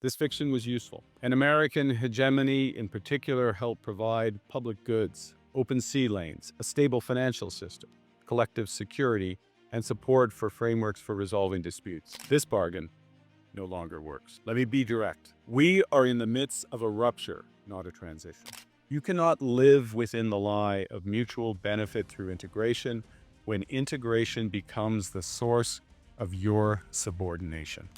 This fiction was useful. An American hegemony in particular helped provide public goods, open sea lanes, a stable financial system, collective security, and support for frameworks for resolving disputes. This bargain no longer works. Let me be direct. We are in the midst of a rupture, not a transition. You cannot live within the lie of mutual benefit through integration when integration becomes the source of your subordination.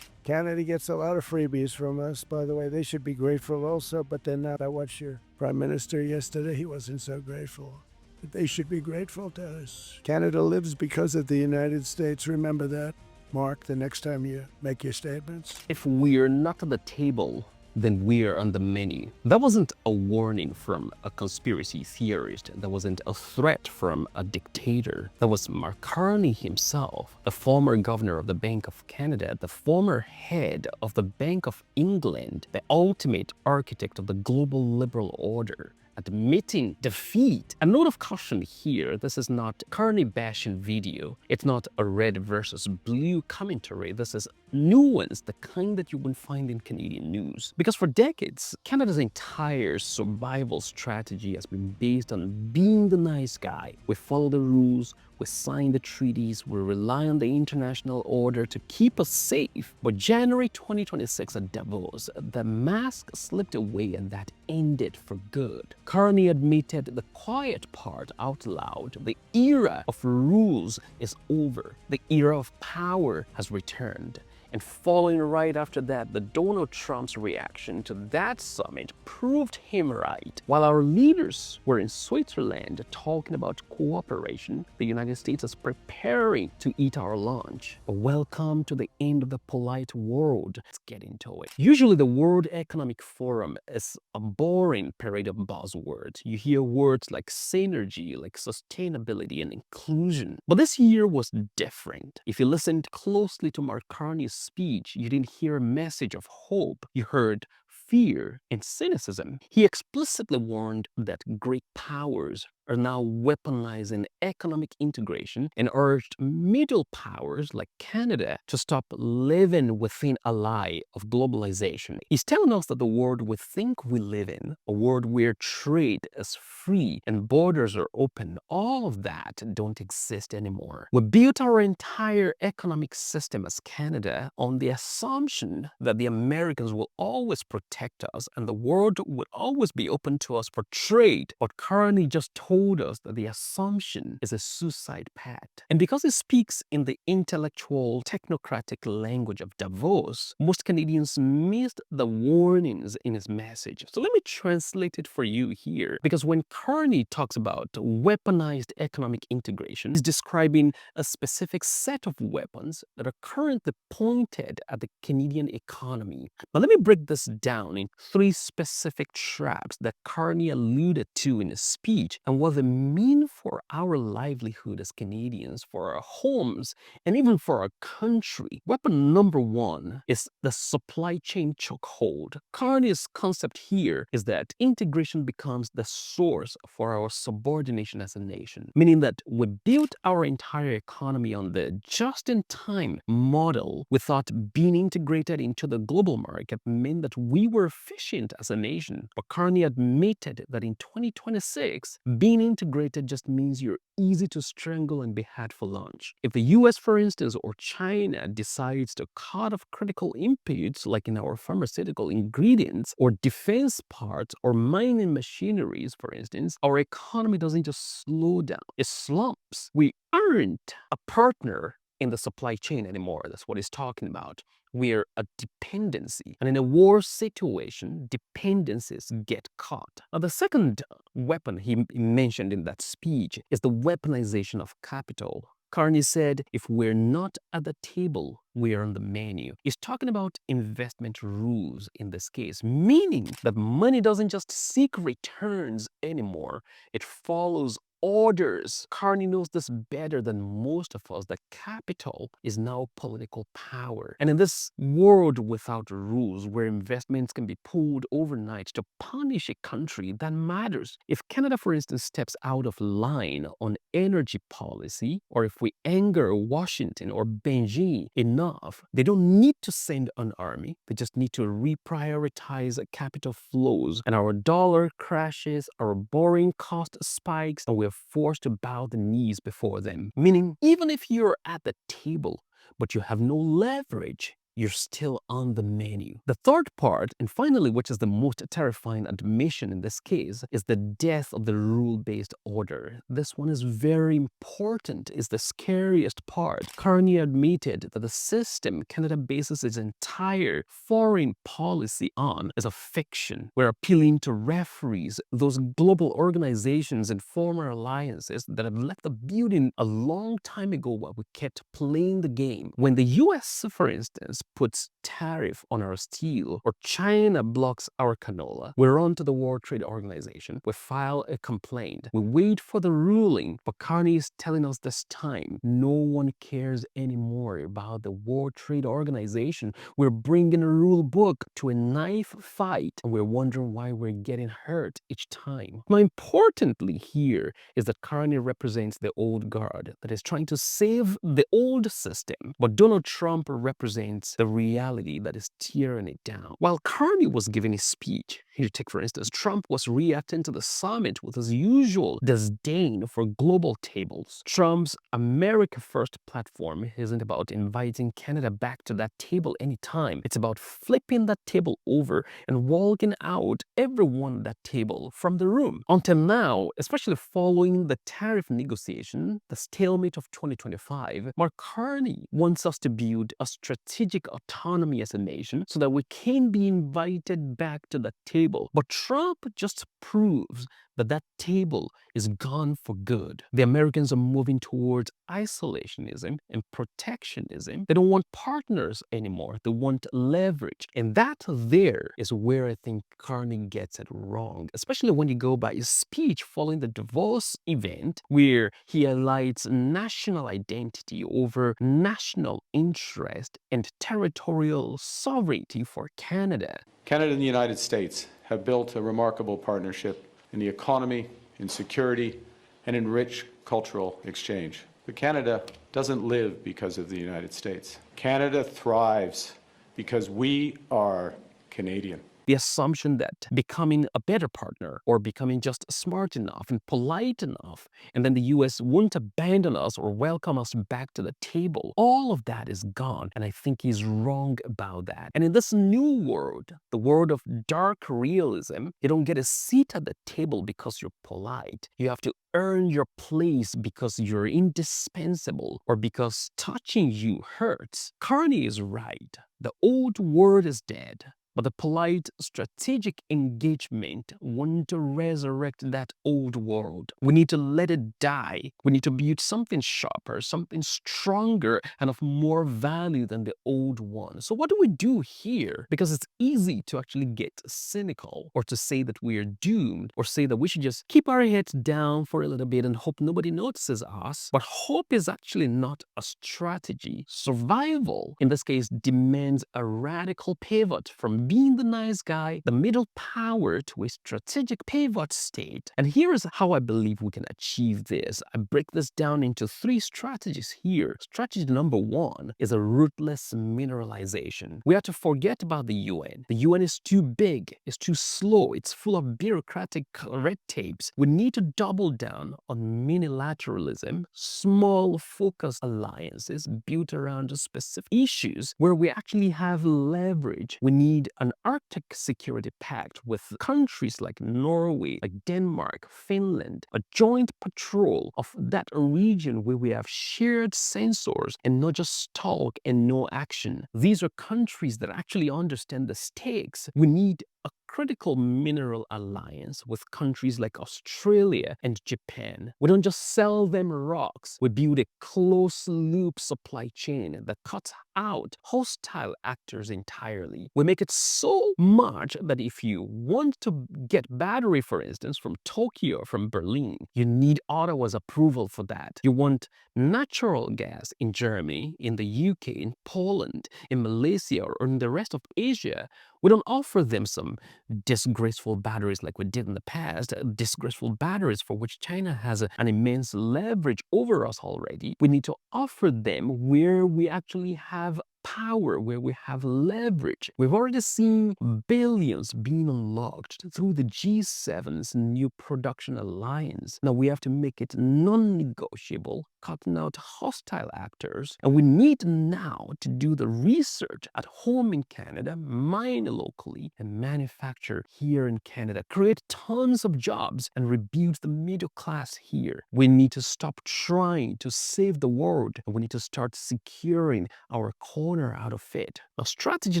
Canada gets a lot of freebies from us, by the way. They should be grateful also, but they're not. I watched your Prime Minister yesterday. He wasn't so grateful. But they should be grateful to us. Canada lives because of the United States. Remember that, Mark, the next time you make your statements. If we're not at the table, then we're on the menu. That wasn't a warning from a conspiracy theorist. That wasn't a threat from a dictator. That was Mark Carney himself, the former governor of the Bank of Canada, the former head of the Bank of England, the ultimate architect of the global liberal order, admitting defeat. A note of caution here, this is not Carney bashing video. It's not a red versus blue commentary. This is nuance, the kind that you wouldn't find in Canadian news. Because for decades, Canada's entire survival strategy has been based on being the nice guy. We follow the rules, we sign the treaties, we rely on the international order to keep us safe. But January 2026 at Davos, the mask slipped away and that ended for good. Carney admitted the quiet part out loud. The era of rules is over. The era of power has returned. And following right after that, the Donald Trump's reaction to that summit proved him right. While our leaders were in Switzerland talking about cooperation, the United States is preparing to eat our lunch. Welcome to the end of the polite world. Let's get into it. Usually the World Economic Forum is a boring parade of buzzwords. You hear words like synergy, like sustainability and inclusion. But this year was different. If you listened closely to Mark Carney's speech, you didn't hear a message of hope. You heard fear and cynicism. He explicitly warned that great powers are now weaponizing economic integration and urged middle powers like Canada to stop living within a lie of globalization. He's telling us that the world we think we live in, a world where trade is free and borders are open, all of that don't exist anymore. We built our entire economic system as Canada on the assumption that the Americans will always protect us and the world would always be open to us for trade. But Carney just told us that the assumption is a suicide pact. And because he speaks in the intellectual, technocratic language of Davos, most Canadians missed the warnings in his message. So let me translate it for you here. Because when Carney talks about weaponized economic integration, he's describing a specific set of weapons that are currently pointed at the Canadian economy. Now let me break this down in three specific traps that Carney alluded to in his speech and what they mean for our livelihood as Canadians, for our homes, and even for our country. Weapon number one is the supply chain chokehold. Carney's concept here is that integration becomes the source for our subordination as a nation, meaning that we built our entire economy on the just-in-time model. We thought being integrated into the global market meant that we were efficient as a nation. But Carney admitted that in 2026, being integrated just means you're easy to strangle and be had for lunch. If the US, for instance, or China decides to cut off critical inputs, like in our pharmaceutical ingredients, or defense parts, or mining machineries, for instance, our economy doesn't just slow down, it slumps. We aren't a partner in the supply chain anymore. That's what he's talking about. We're a dependency. And in a war situation, dependencies get caught. Now, the second weapon he mentioned in that speech is the weaponization of capital. Carney said, if we're not at the table, we're on the menu. He's talking about investment rules in this case, meaning that money doesn't just seek returns anymore. It follows orders. Carney knows this better than most of us, that capital is now political power. And in this world without rules, where investments can be pulled overnight to punish a country that matters, if Canada, for instance, steps out of line on energy policy, or if we anger Washington or Beijing enough, they don't need to send an army. They just need to reprioritize capital flows, and our dollar crashes, our borrowing cost spikes, and we're forced to bow the knees before them. Meaning, even if you're at the table, but you have no leverage, you're still on the menu. The third part, and finally, which is the most terrifying admission in this case, is the death of the rule-based order. This one is very important, is the scariest part. Carney admitted that the system Canada bases its entire foreign policy on is a fiction. We're appealing to referees, those global organizations and former alliances that have left the building a long time ago while we kept playing the game. When the US, for instance, puts tariff on our steel, or China blocks our canola, we run to the World Trade Organization, we file a complaint, we wait for the ruling, but Carney is telling us this time, no one cares anymore about the World Trade Organization. We're bringing a rule book to a knife fight, and we're wondering why we're getting hurt each time. Now, importantly here is that Carney represents the old guard that is trying to save the old system, but Donald Trump represents the reality that is tearing it down. While Carney was giving his speech, here take for instance, Trump was reacting to the summit with his usual disdain for global tables. Trump's America First platform isn't about inviting Canada back to that table anytime. It's about flipping that table over and walking out everyone at that table from the room. Until now, especially following the tariff negotiation, the stalemate of 2025, Mark Carney wants us to build a strategic autonomy as a nation so that we can be invited back to the table. But Trump just proves that that table is gone for good. The Americans are moving towards isolationism and protectionism. They don't want partners anymore. They want leverage. And that there is where I think Carney gets it wrong, especially when you go by his speech following the Davos event, where he highlights national identity over national interest and territorial sovereignty for Canada. Canada and the United States have built a remarkable partnership in the economy, in security, and in rich cultural exchange. But Canada doesn't live because of the United States. Canada thrives because we are Canadian. The assumption that becoming a better partner, or becoming just smart enough and polite enough, and then the US won't abandon us or welcome us back to the table, all of that is gone. And I think he's wrong about that. And in this new world, the world of dark realism, you don't get a seat at the table because you're polite. You have to earn your place because you're indispensable, or because touching you hurts. Carney is right. The old world is dead. But the polite, strategic engagement want to resurrect that old world. We need to let it die. We need to build something sharper, something stronger, and of more value than the old one. So what do we do here? Because it's easy to actually get cynical, or to say that we are doomed, or say that we should just keep our heads down for a little bit and hope nobody notices us. But hope is actually not a strategy. Survival, in this case, demands a radical pivot from being the nice guy, the middle power, to a strategic pivot state. And here is how I believe we can achieve this. I break this down into 3 strategies here. Strategy number 1 is a ruthless mineralization. We have to forget about the UN. The UN is too big, it's too slow, it's full of bureaucratic red tapes. We need to double down on minilateralism, small focused alliances built around specific issues where we actually have leverage. We need an Arctic security pact with countries like Norway, like Denmark, Finland, a joint patrol of that region where we have shared sensors and not just talk and no action. These are countries that actually understand the stakes. We need a critical mineral alliance with countries like Australia and Japan. We don't just sell them rocks, we build a closed-loop supply chain that cuts out hostile actors entirely. We make it so much that if you want to get battery, for instance, from Tokyo or from Berlin, you need Ottawa's approval for that. You want natural gas in Germany, in the UK, in Poland, in Malaysia, or in the rest of Asia. We don't offer them some disgraceful batteries like we did in the past, disgraceful batteries for which China has an immense leverage over us already. We need to offer them where we actually have power, where we have leverage. We've already seen billions being unlocked through the G7's new production alliance. Now we have to make it non-negotiable, cutting out hostile actors. And we need now to do the research at home in Canada, mine locally, and manufacture here in Canada, create tons of jobs and rebuild the middle class here. We need to stop trying to save the world, and we need to start securing our corner out of it. Now, strategy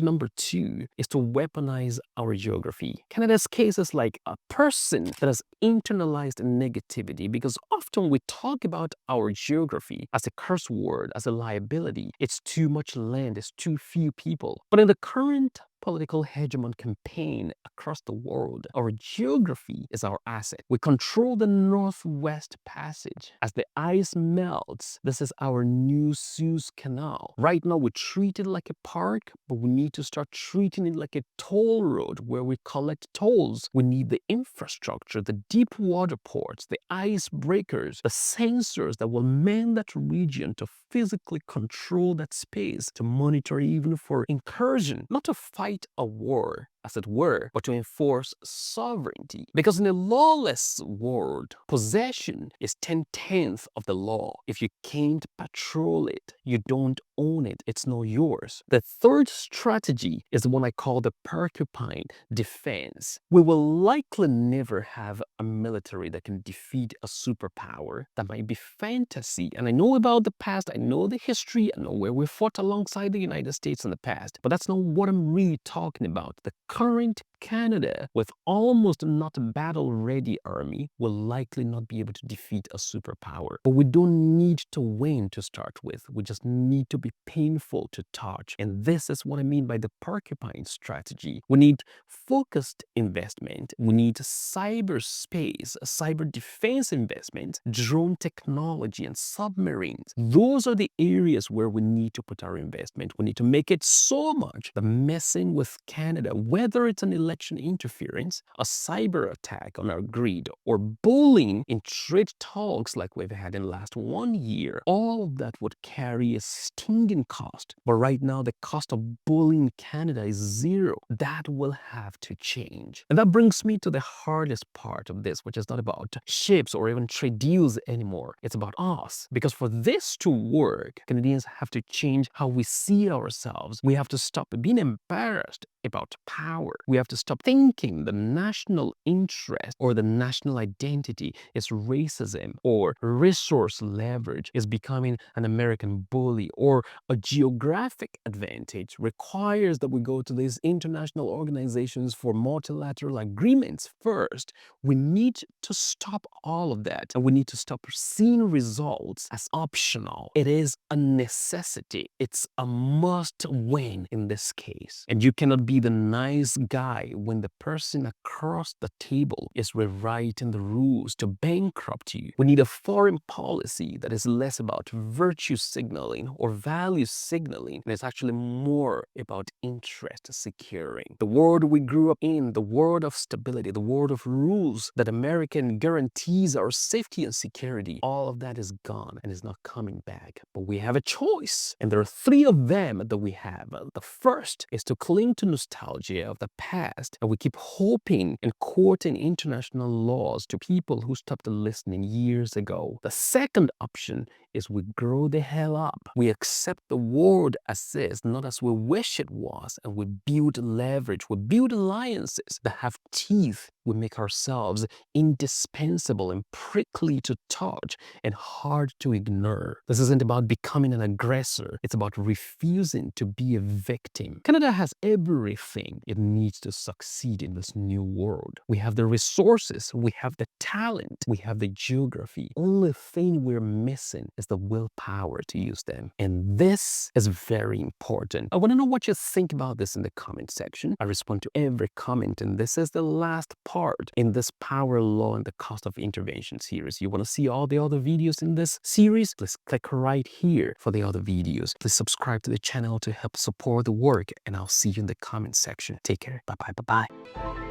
number 2 is to weaponize our geography. Canada's case is like a person that has internalized negativity, because often we talk about our geography as a curse word, as a liability. It's too much land, it's too few people. But in the current political hegemon campaign across the world, our geography is our asset. We control the Northwest Passage. As the ice melts, this is our new Suez Canal. Right now, we treat it like a park, but we need to start treating it like a toll road where we collect tolls. We need the infrastructure, the deep water ports, the ice breakers, the sensors that will man that region to physically control that space, to monitor even for incursion, not to fight a war, as it were, but to enforce sovereignty. Because in a lawless world, possession is 10/10 of the law. If you can't patrol it, you don't own it. It's not yours. The third strategy is the one I call the Porcupine defense. We will likely never have a military that can defeat a superpower. That might be fantasy. And I know about the past, I know the history, I know where we fought alongside the United States in the past, but that's not what I'm really talking about. The current Canada, with almost not a battle-ready army, will likely not be able to defeat a superpower. But we don't need to win to start with. We just need to be painful to touch. And this is what I mean by the Porcupine strategy. We need focused investment. We need cyberspace, cyber defense investment, drone technology, and submarines. Those are the areas where we need to put our investment. We need to make it so much that messing with Canada, whether it's an election interference, a cyber attack on our grid, or bullying in trade talks like we've had in the last 1 year, all of that would carry a stinging cost. But right now, the cost of bullying Canada is zero. That will have to change. And that brings me to the hardest part of this, which is not about ships or even trade deals anymore. It's about us. Because for this to work, Canadians have to change how we see ourselves. We have to stop being embarrassed about power. We have to stop thinking the national interest or the national identity is racism, or resource leverage is becoming an American bully, or a geographic advantage requires that we go to these international organizations for multilateral agreements first. We need to stop all of that, and we need to stop seeing results as optional. It is a necessity. It's a must win in this case. And you cannot be the nice guy when the person across the table is rewriting the rules to bankrupt you. We need a foreign policy that is less about virtue signaling or value signaling, and it's actually more about interest securing. The world we grew up in, the world of stability, the world of rules that American guarantees our safety and security, all of that is gone and is not coming back. But we have a choice, and there are 3 of them that we have. The first is to cling to nostalgia of the past, and we keep hoping and quoting international laws to people who stopped listening years ago. The second option is we grow the hell up. We accept the world as is, not as we wish it was, and we build leverage. We build alliances that have teeth. We make ourselves indispensable and prickly to touch and hard to ignore. This isn't about becoming an aggressor. It's about refusing to be a victim. Canada has everything it needs to succeed in this new world. We have the resources, we have the talent, we have the geography. Only thing we're missing is the willpower to use them. And this is very important. I want to know what you think about this in the comment section. I respond to every comment, and this is the last part in this Power Law and the Cost of Intervention series. You want to see all the other videos in this series? Please click right here for the other videos. Please subscribe to the channel to help support the work, and I'll see you in the comment section. Take care. Bye-bye. Bye-bye.